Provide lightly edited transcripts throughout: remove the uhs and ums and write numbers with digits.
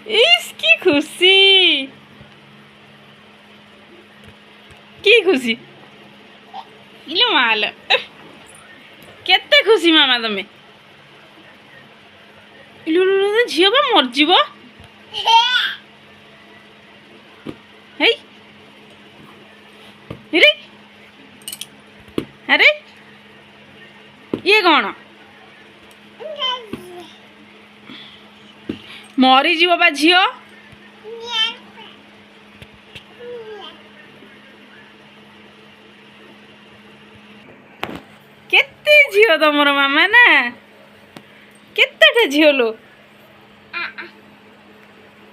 ইস কি খুশি, কি খুশি ইলো মালো, কেতে খুশি মামা তুমি। ইলো ঝিও বা মরଯିব। হেই রে আরে ଇଏ କ'ଣ ମରିଯିବ ବା ଝିଅ। କେତେ ଝିଅ ତମର ମାମା ନା, କେତେଟା ଝିଅ ଲୋ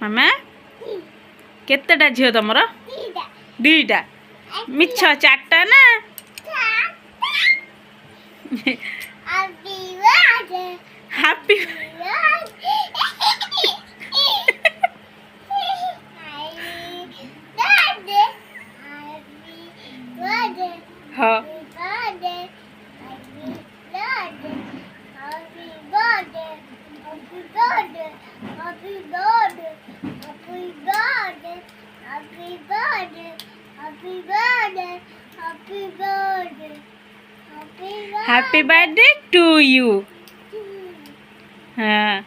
ମାମା, କେତେଟା ଝିଅ ତମର? ଦିଟା। ମିଛ, ଚାରିଟା ନା। ହାପି ହଁ happy birthday to you. हाँ